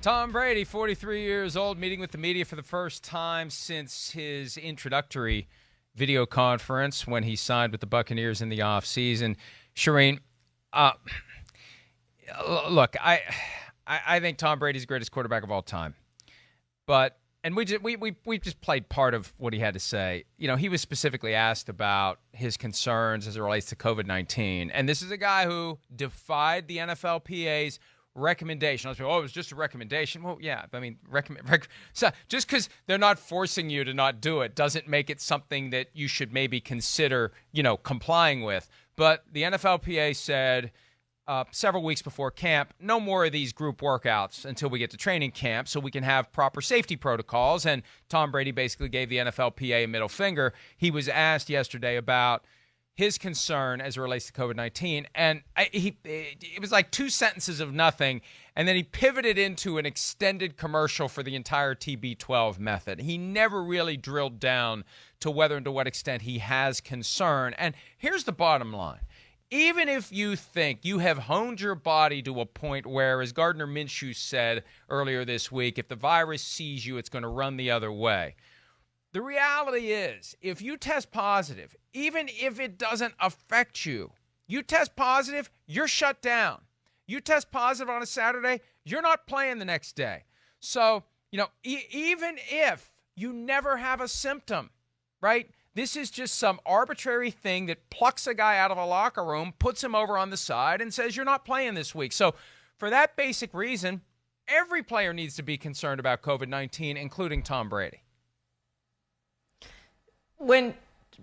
Tom Brady, 43 years old, meeting with the media for the first time since his introductory video conference when he signed with the Buccaneers in the offseason. Shireen, look, I think Tom Brady's the greatest quarterback of all time. And we just played part of what he had to say. You know, he was specifically asked about his concerns as it relates to COVID-19. And this is a guy who defied the NFLPA's recommendation. I was like, it was just a recommendation. Well, yeah, I mean, so just because they're not forcing you to not do it doesn't make it something that you should maybe consider, complying with. But the NFLPA said several weeks before camp, no more of these group workouts until we get to training camp so we can have proper safety protocols. And Tom Brady basically gave the NFLPA a middle finger. He was asked yesterday about his concern as it relates to COVID-19, and it was like 2 sentences of nothing, and then he pivoted into an extended commercial for the entire TB12 method. He never really drilled down to whether and to what extent he has concern. And here's the bottom line. Even if you think you have honed your body to a point where, as Gardner Minshew said earlier this week, if the virus sees you, it's going to run the other way. The reality is, if you test positive, even if it doesn't affect you, you test positive, you're shut down. You test positive on a Saturday, you're not playing the next day. So, even if you never have a symptom, right? This is just some arbitrary thing that plucks a guy out of a locker room, puts him over on the side, and says, you're not playing this week. So for that basic reason, every player needs to be concerned about COVID-19, including Tom Brady. When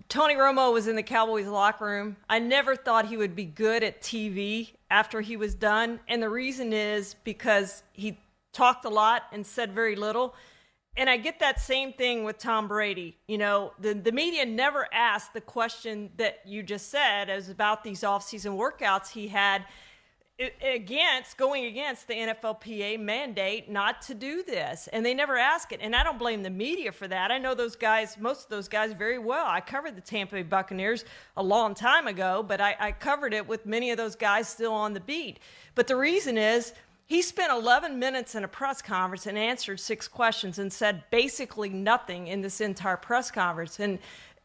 Tony Romo was in the Cowboys locker room, I never thought he would be good at TV after he was done. And the reason is because he talked a lot and said very little. And I get that same thing with Tom Brady. The media never asked the question that you just said as about these offseason workouts he had going against the NFLPA mandate not to do this. And they never ask it. And I don't blame the media for that. I know those guys, most of those guys very well. I covered the Tampa Bay Buccaneers a long time ago, but I covered it with many of those guys still on the beat. But the reason is he spent 11 minutes in a press conference and answered 6 questions and said basically nothing in this entire press conference. And,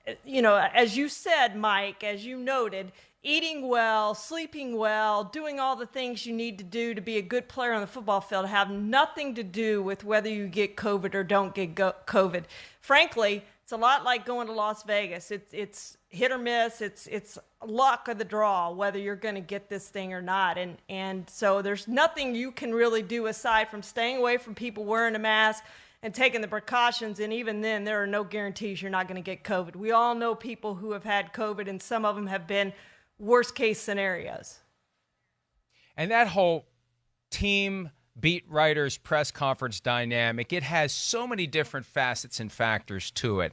as you said, Mike, as you noted, eating well, sleeping well, doing all the things you need to do to be a good player on the football field have nothing to do with whether you get COVID or don't get COVID. Frankly, it's a lot like going to Las Vegas. It's hit or miss. It's luck of the draw whether you're going to get this thing or not. And so there's nothing you can really do aside from staying away from people wearing a mask and taking the precautions. And even then, there are no guarantees you're not going to get COVID. We all know people who have had COVID, and some of them have been worst case scenarios. And that whole team beat writers press conference dynamic, it has so many different facets and factors to it.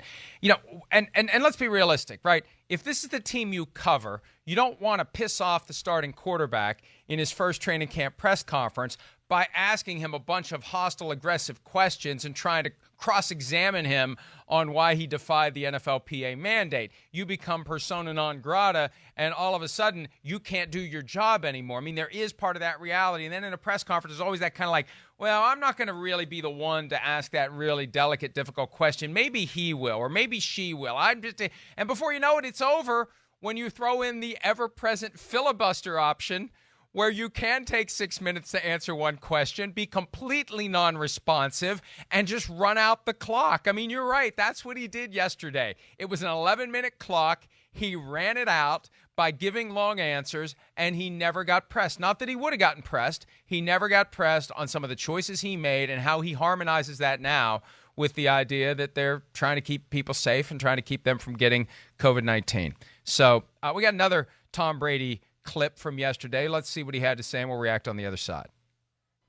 And let's be realistic, right? If this is the team you cover, you don't want to piss off the starting quarterback in his first training camp press conference by asking him a bunch of hostile, aggressive questions and trying to cross-examine him on why he defied the NFLPA mandate. You become persona non grata, and all of a sudden, you can't do your job anymore. I mean, there is part of that reality. And then in a press conference, there's always that kind of like, well, I'm not going to really be the one to ask that really delicate, difficult question. Maybe he will, or maybe she will. And before you know it, it's over when you throw in the ever-present filibuster option, where you can take 6 minutes to answer one question, be completely non-responsive, and just run out the clock. I mean, you're right. That's what he did yesterday. It was an 11-minute clock. He ran it out by giving long answers, and he never got pressed. Not that he would have gotten pressed. He never got pressed on some of the choices he made and how he harmonizes that now with the idea that they're trying to keep people safe and trying to keep them from getting COVID-19. So we got another Tom Brady clip from yesterday. Let's see what he had to say, and we'll react on the other side.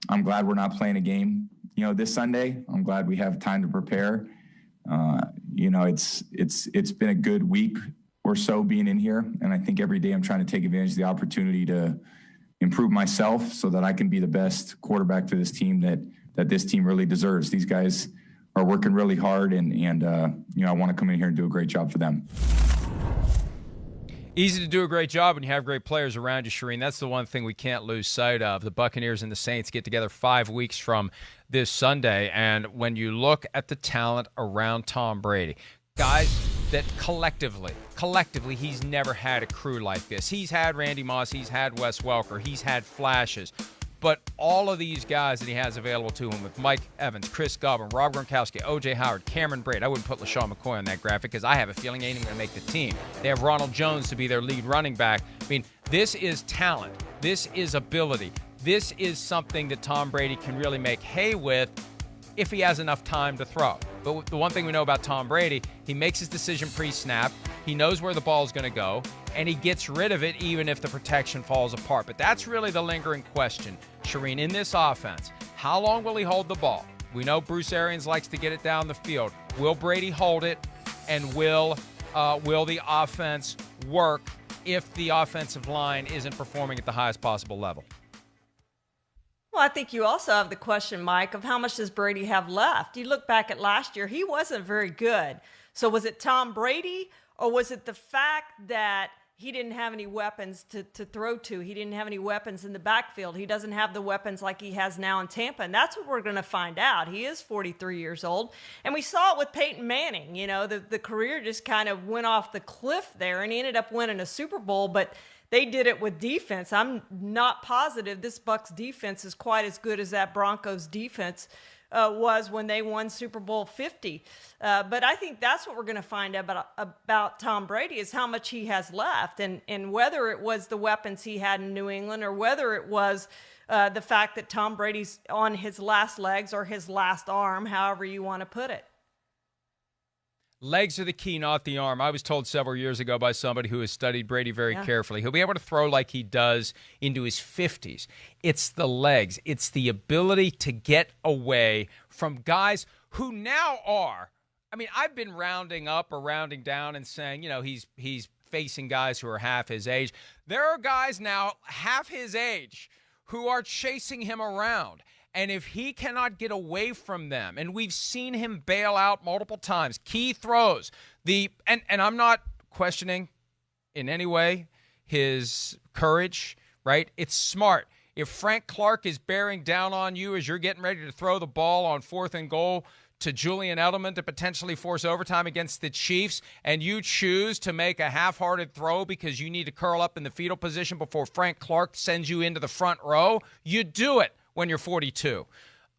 I'm glad we're not playing a game, this Sunday. I'm glad we have time to prepare. It's been a good week or so being in here, and I think every day I'm trying to take advantage of the opportunity to improve myself so that I can be the best quarterback for this team that this team really deserves. These guys are working really hard, and I want to come in here and do a great job for them. Easy to do a great job when you have great players around you, Shireen. That's the one thing we can't lose sight of. The Buccaneers and the Saints get together 5 weeks from this Sunday, and when you look at the talent around Tom Brady, guys that collectively, he's never had a crew like this. He's had Randy Moss, he's had Wes Welker, he's had flashes. But all of these guys that he has available to him with Mike Evans, Chris Godwin, Rob Gronkowski, O.J. Howard, Cameron Braid. I wouldn't put LaShawn McCoy on that graphic because I have a feeling he ain't even going to make the team. They have Ronald Jones to be their lead running back. I mean, this is talent. This is ability. This is something that Tom Brady can really make hay with if he has enough time to throw. But the one thing we know about Tom Brady, he makes his decision pre-snap. He knows where the ball is going to go, and he gets rid of it even if the protection falls apart. But that's really the lingering question, Shireen, in this offense. How long will he hold the ball? We know Bruce Arians likes to get it down the field. Will Brady hold it, and will the offense work if the offensive line isn't performing at the highest possible level? Well, I think you also have the question, Mike, of how much does Brady have left? You look back at last year, he wasn't very good. So was it Tom Brady, or was it the fact that he didn't have any weapons to throw to? He didn't have any weapons in the backfield. He doesn't have the weapons like he has now in Tampa, and that's what we're going to find out. He is 43 years old, and we saw it with Peyton Manning. You know, the career just kind of went off the cliff there, and he ended up winning a Super Bowl, but they did it with defense. I'm not positive this Bucs defense is quite as good as that Broncos defense was when they won Super Bowl 50. But I think that's what we're going to find out about Tom Brady is how much he has left, and whether it was the weapons he had in New England or whether it was the fact that Tom Brady's on his last legs or his last arm, however you want to put it. Legs are the key, not the arm. I was told several years ago by somebody who has studied Brady very carefully. He'll be able to throw like he does into his 50s. It's the legs. It's the ability to get away from guys who now are. I mean, I've been rounding up or rounding down and saying, you know, he's facing guys who are half his age. There are guys now half his age who are chasing him around. And if he cannot get away from them, and we've seen him bail out multiple times, key throws, and I'm not questioning in any way his courage, right? It's smart. If Frank Clark is bearing down on you as you're getting ready to throw the ball on 4th and goal to Julian Edelman to potentially force overtime against the Chiefs, and you choose to make a half-hearted throw because you need to curl up in the fetal position before Frank Clark sends you into the front row, you do it when you're 42.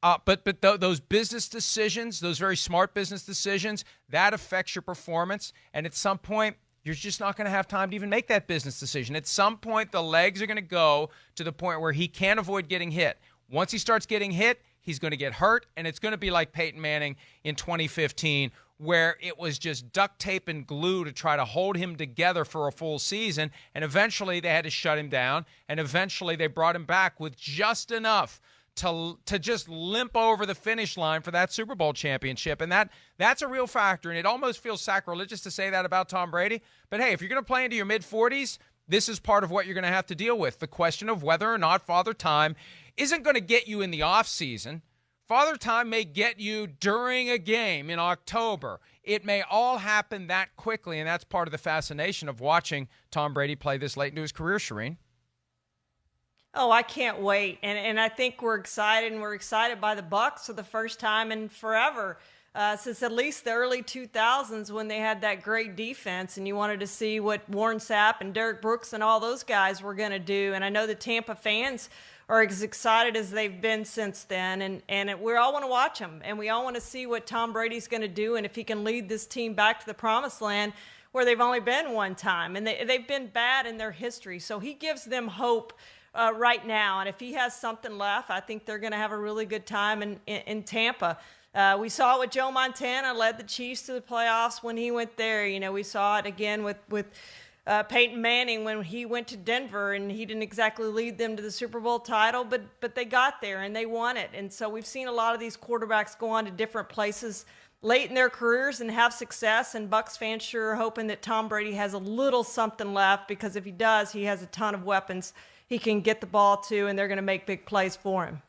But those business decisions, those very smart business decisions, that affects your performance. And at some point, you're just not going to have time to even make that business decision. At some point, the legs are going to go to the point where he can't avoid getting hit. Once he starts getting hit, he's going to get hurt, and it's going to be like Peyton Manning in 2015, where it was just duct tape and glue to try to hold him together for a full season, and eventually they had to shut him down, and eventually they brought him back with just enough to just limp over the finish line for that Super Bowl championship. And that's a real factor, and it almost feels sacrilegious to say that about Tom Brady. But, hey, if you're going to play into your mid-40s, this is part of what you're going to have to deal with, the question of whether or not Father Time isn't going to get you in the offseason. Father Time may get you during a game in October. It may all happen that quickly, and that's part of the fascination of watching Tom Brady play this late into his career, Shireen. Oh, I can't wait. And I think we're excited, and we're excited by the Bucs for the first time in forever, since at least the early 2000s when they had that great defense, and you wanted to see what Warren Sapp and Derek Brooks and all those guys were going to do. And I know the Tampa fans are as excited as they've been since then, and we all want to watch them, and we all want to see what Tom Brady's going to do and if he can lead this team back to the promised land where they've only been one time, and they've been bad in their history. So he gives them hope right now, and if he has something left, I think they're going to have a really good time in Tampa. We saw it with Joe Montana, led the Chiefs to the playoffs when he went there. You know, we saw it again with Peyton Manning when he went to Denver, and he didn't exactly lead them to the Super Bowl title, but they got there and they won it. And so we've seen a lot of these quarterbacks go on to different places late in their careers and have success, and Bucs fans sure are hoping that Tom Brady has a little something left, because if he does, he has a ton of weapons he can get the ball to, and they're going to make big plays for him.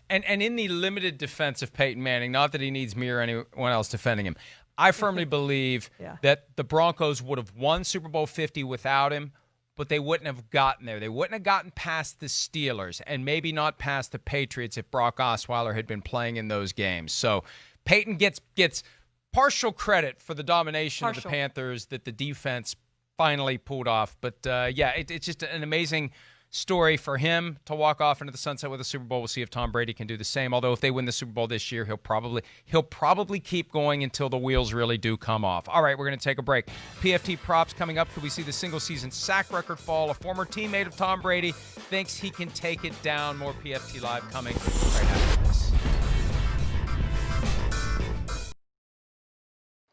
And in the limited defense of Peyton Manning, not that he needs me or anyone else defending him, I firmly believe that the Broncos would have won Super Bowl 50 without him, but they wouldn't have gotten there. They wouldn't have gotten past the Steelers and maybe not past the Patriots if Brock Osweiler had been playing in those games. So Peyton gets partial credit for the domination of the Panthers that the defense finally pulled off. But, it's just an amazing story for him to walk off into the sunset with a Super Bowl. We'll see if Tom Brady can do the same. Although if they win the Super Bowl this year, he'll probably keep going until the wheels really do come off. All right, we're going to take a break. PFT props coming up. Could we see the single-season sack record fall? A former teammate of Tom Brady thinks he can take it down. More PFT Live coming right after this.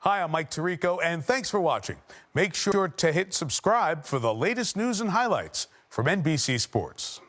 Hi, I'm Mike Tirico, and thanks for watching. Make sure to hit subscribe for the latest news and highlights from NBC Sports.